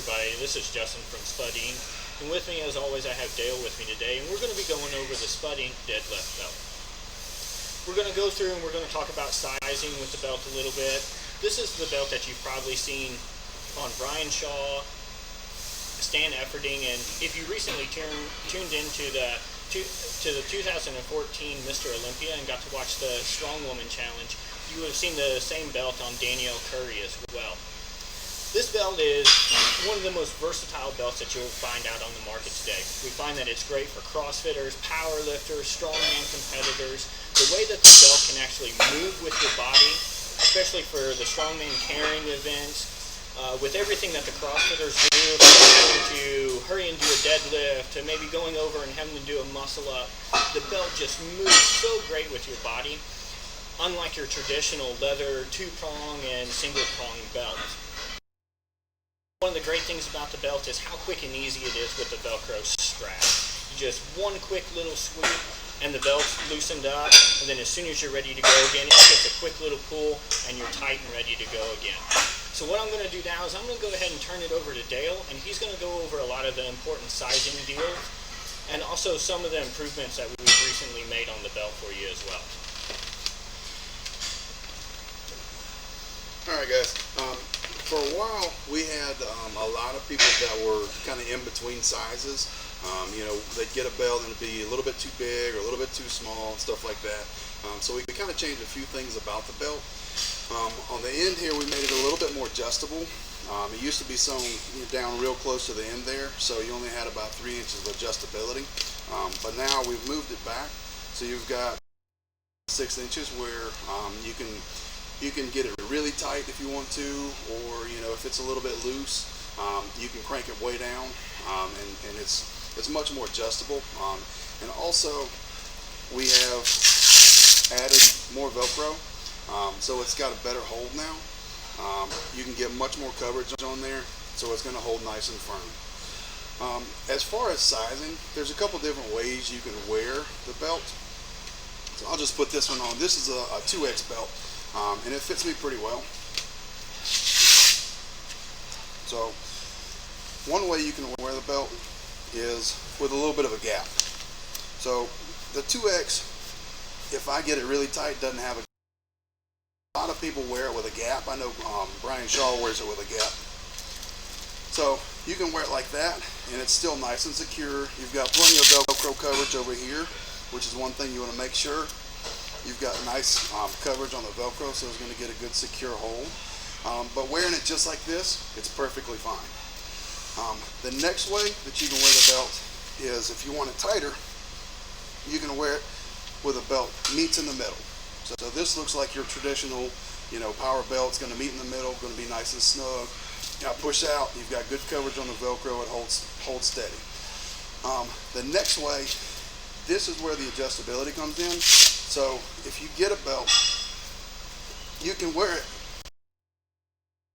everybody, this is Justin from Spudding, and with me as always I have Dale with me today, and we're going to be going over the Spudding Deadlift belt. We're going to go through and we're going to talk about sizing with the belt a little bit. This is the belt that you've probably seen on Brian Shaw, Stan Efferding, and if you recently tuned into the 2014 Mr. Olympia and got to watch the Strong Woman Challenge, you would have seen the same belt on Danielle Curry as well. This belt is one of the most versatile belts that you'll find out on the market today. We find that it's great for CrossFitters, powerlifters, strongman competitors. The way that the belt can actually move with your body, especially for the strongman carrying events, with everything that the CrossFitters do, from having to hurry and do a deadlift, to maybe going over and having to do a muscle up, the belt just moves so great with your body, unlike your traditional leather two-prong and single-prong belt. One of the great things about the belt is how quick and easy it is with the Velcro strap. Just one quick little sweep and the belt's loosened up, and then as soon as you're ready to go again, it's just a quick little pull and you're tight and ready to go again. So what I'm going to do now is I'm going to go ahead and turn it over to Dale, and he's going to go over a lot of the important sizing deals and also some of the improvements that we've recently made on the belt for you as well. Alright guys, for a while we had a lot of people that were kind of in between sizes. They'd get a belt and it'd be a little bit too big or a little bit too small and stuff like that. So we kind of changed a few things about the belt. On the end here we made it a little bit more adjustable. It used to be sewn down real close to the end there, so you only had about 3 inches of adjustability. But now we've moved it back, so you've got 6 inches where you can get it really tight if you want to, or if it's a little bit loose, you can crank it way down, and it's much more adjustable. And also we have added more Velcro, so it's got a better hold now. You can get much more coverage on there, so it's going to hold nice and firm. As far as sizing, there's a couple different ways you can wear the belt. So I'll just put this one on. This is a 2X belt. And it fits me pretty well. So one way you can wear the belt is with a little bit of a gap. So the 2X, if I get it really tight, doesn't have a lot of people wear it with a gap. I know Brian Shaw wears it with a gap. So you can wear it like that and it's still nice and secure. You've got plenty of Velcro coverage over here, which is one thing you want to make sure. You've got nice coverage on the Velcro, so it's going to get a good secure hold. But wearing it just like this, it's perfectly fine. The next way that you can wear the belt is, if you want it tighter, you can wear it with a belt meets in the middle. So this looks like your traditional, power belt. It's going to meet in the middle, going to be nice and snug. Now push out, you've got good coverage on the Velcro. It holds steady. The next way, this is where the adjustability comes in. So if you get a belt, you can wear it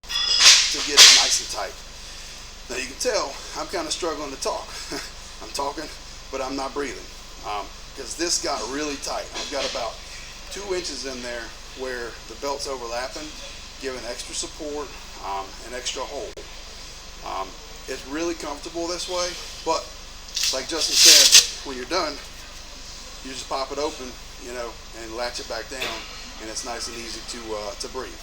to get it nice and tight. Now you can tell I'm kind of struggling to talk. I'm talking, but I'm not breathing, because this got really tight. I've got about 2 inches in there where the belt's overlapping, giving extra support and extra hold. It's really comfortable this way, but like Justin said, when you're done, you just pop it open, and latch it back down, and it's nice and easy to breathe.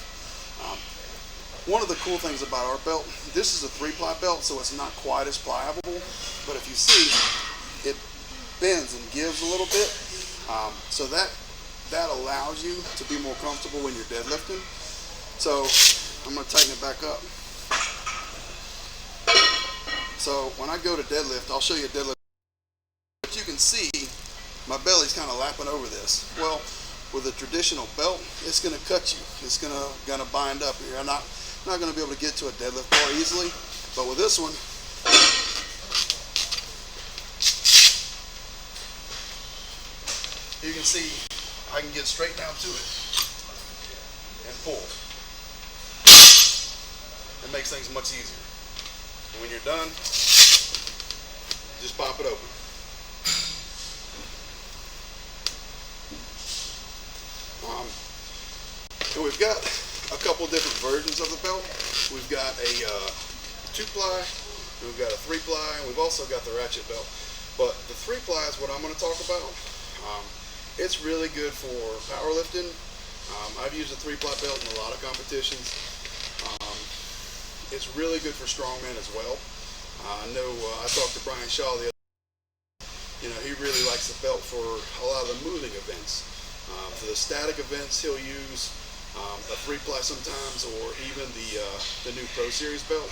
One of the cool things about our belt, this is a 3-ply belt, so it's not quite as pliable, but if you see, it bends and gives a little bit, so that allows you to be more comfortable when you're deadlifting. So I'm going to tighten it back up. So when I go to deadlift, I'll show you a deadlift, but you can see my belly's kind of lapping over this. Well, with a traditional belt, it's going to cut you. It's going to bind up. You're not going to be able to get to a deadlift bar easily. But with this one, you can see I can get straight down to it and pull. It makes things much easier. And when you're done, just pop it open. And we've got a couple different versions of the belt. We've got a 2-ply, we've got a 3-ply, and we've also got the ratchet belt. But the 3-ply is what I'm going to talk about. It's really good for powerlifting. I've used a 3-ply belt in a lot of competitions. It's really good for strongmen as well. I know I talked to Brian Shaw the other day. He really likes the belt for a lot of the moving events. For the static events, he'll use a 3-ply sometimes, or even the new Pro Series belt.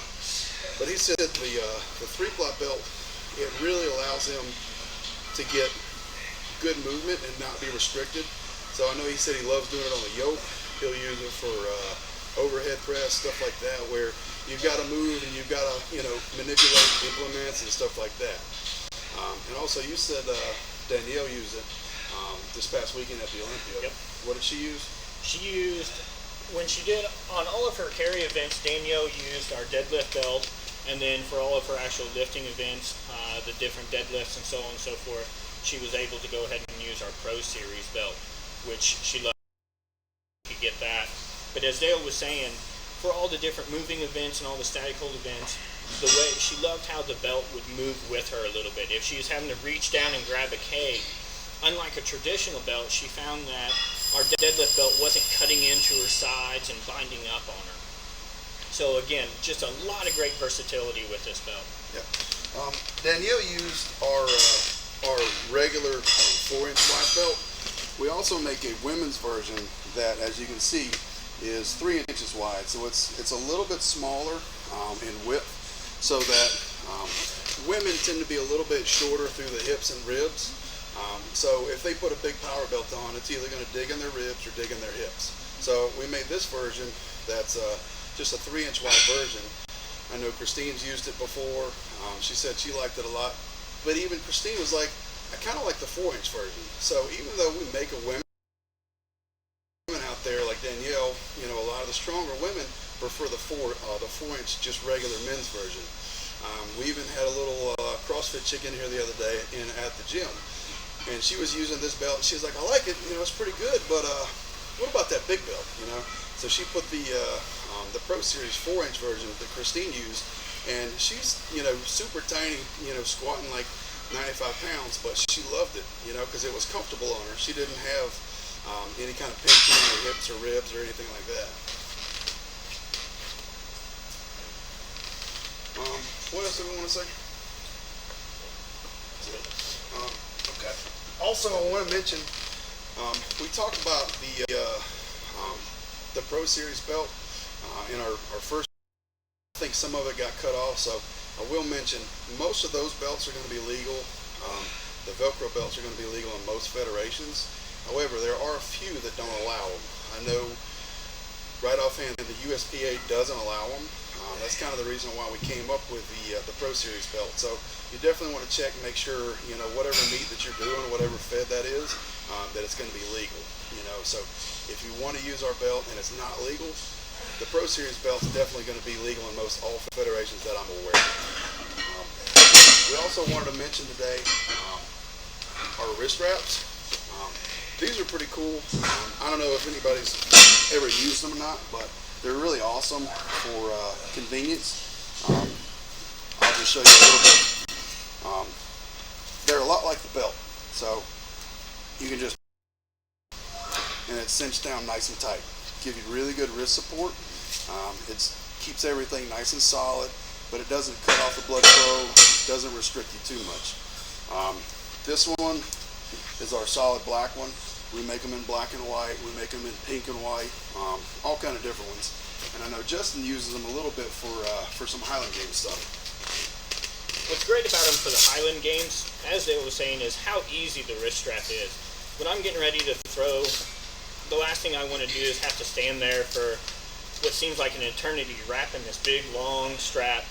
But he said the 3-ply belt, it really allows him to get good movement and not be restricted. So I know he said he loves doing it on the yoke. He'll use it for overhead press, stuff like that, where you've got to move and you've got to manipulate implements and stuff like that. And also, you said Danielle used it this past weekend at the Olympia. Yep. What did she use? She used, when she did on all of her carry events, Danielle used our deadlift belt, and then for all of her actual lifting events, the different deadlifts and so on and so forth, she was able to go ahead and use our Pro Series belt, which she loved. You could get that. But as Dale was saying, for all the different moving events and all the static hold events, the way she loved how the belt would move with her a little bit. If she was having to reach down and grab a keg, unlike a traditional belt, she found that our deadlift belt wasn't cutting into her sides and binding up on her. So again, just a lot of great versatility with this belt. Yeah. Danielle used our regular 4-inch wide belt. We also make a women's version that, as you can see, is 3 inches wide. So it's a little bit smaller in width, so that women tend to be a little bit shorter through the hips and ribs. So if they put a big power belt on, it's either going to dig in their ribs or dig in their hips. So we made this version that's just a 3-inch wide version. I know Christine's used it before. She said she liked it a lot. But even Christine was like, I kind of like the 4-inch version. So even though we make a women out there like Danielle, a lot of the stronger women prefer the 4-inch just regular men's version. We even had a little CrossFit chick in here the other day at the gym, and she was using this belt. And she was like, I like it, it's pretty good, but what about that big belt, So she put the Pro Series 4-inch version that Christine used, and she's super tiny, squatting like 95 pounds, but she loved it, because it was comfortable on her. She didn't have any kind of pinching in her hips or ribs or anything like that. What else do we want to say? Okay. Also, I want to mention, we talked about the Pro Series belt in our first. I think some of it got cut off, so I will mention most of those belts are going to be legal. The Velcro belts are going to be legal in most federations. However, there are a few that don't allow them. I know right offhand the USPA doesn't allow them. That's kind of the reason why we came up with the Pro Series belt. So you definitely want to check and make sure, whatever meet that you're doing, whatever fed that is, that it's going to be legal. So if you want to use our belt and it's not legal, the Pro Series belt is definitely going to be legal in most all federations that I'm aware of. We also wanted to mention today our wrist wraps. These are pretty cool. I don't know if anybody's ever used them or not, but they're really awesome for convenience. I'll just show you a little bit. They're a lot like the belt, so you can just, and it's cinched down nice and tight. Give you really good wrist support. It keeps everything nice and solid, but it doesn't cut off the blood flow. Doesn't restrict you too much. This one is our solid black one. We make them in black and white. We make them in pink and white. All kind of different ones. And I know Justin uses them a little bit for some Highland Games stuff. What's great about them for the Highland Games, as Dale was saying, is how easy the wrist strap is. When I'm getting ready to throw, the last thing I want to do is have to stand there for what seems like an eternity wrapping this big long strap.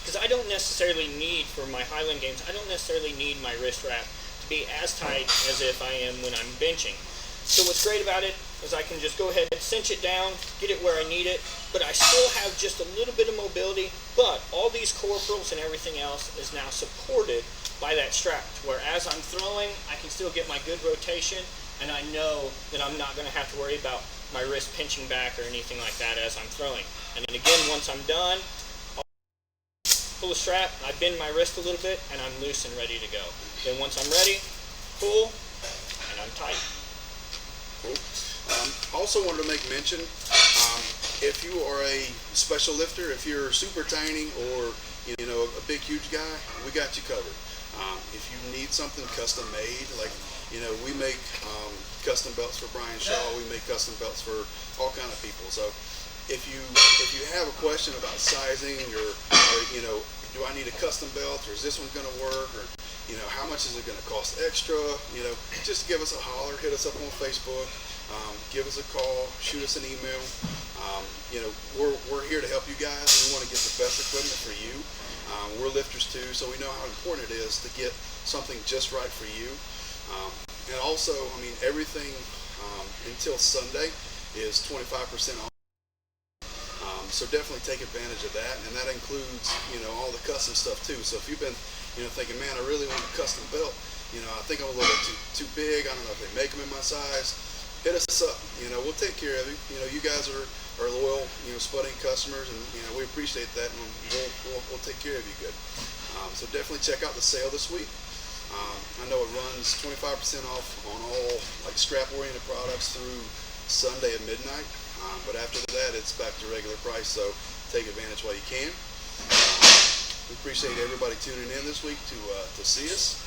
Because I don't necessarily need, for my Highland Games, I don't necessarily need my wrist wrap to be as tight as if I am when I'm benching. So what's great about it is I can just go ahead and cinch it down, get it where I need it, but I still have just a little bit of mobility, but all these corporals and everything else is now supported by that strap, where as I'm throwing, I can still get my good rotation, and I know that I'm not going to have to worry about my wrist pinching back or anything like that as I'm throwing. And then again, once I'm done, pull the strap, I bend my wrist a little bit, and I'm loose and ready to go. Then once I'm ready, pull, and I'm tight. Cool. Also wanted to make mention, if you are a special lifter, if you're super tiny or a big huge guy, we got you covered. If you need something custom made, like we make custom belts for Brian Shaw, we make custom belts for all kind of people. So if you have a question about sizing or do I need a custom belt, or is this one going to work, or how much is it going to cost extra, just give us a holler, hit us up on Facebook, give us a call, shoot us an email. We're here to help you guys, and we want to get the best equipment for you. We're lifters too, so we know how important it is to get something just right for you. And also, everything until Sunday is 25% off. So definitely take advantage of that, and that includes all the custom stuff too. So if you've been thinking, man, I really want a custom belt, I think I'm a little bit too big, I don't know if they make them in my size, hit us up. We'll take care of you. You guys are loyal spudding customers, and we appreciate that, and we'll take care of you good. So definitely check out the sale this week. I know it runs 25% off on all strap oriented products through Sunday at midnight. But after that, it's back to regular price, so take advantage while you can. We appreciate everybody tuning in this week to see us.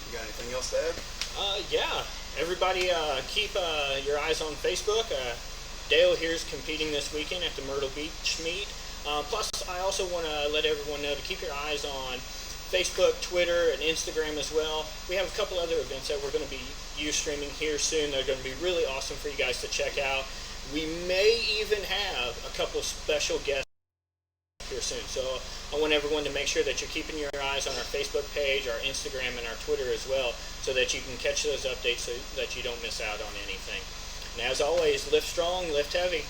You got anything else to add? Yeah. Everybody keep your eyes on Facebook. Dale here is competing this weekend at the Myrtle Beach meet. Plus, I also want to let everyone know to keep your eyes on Facebook, Twitter, and Instagram as well. We have a couple other events that we're going to be streaming here soon. They're going to be really awesome for you guys to check out. We may even have a couple special guests here soon. So I want everyone to make sure that you're keeping your eyes on our Facebook page, our Instagram, and our Twitter as well, so that you can catch those updates so that you don't miss out on anything. And as always, lift strong, lift heavy.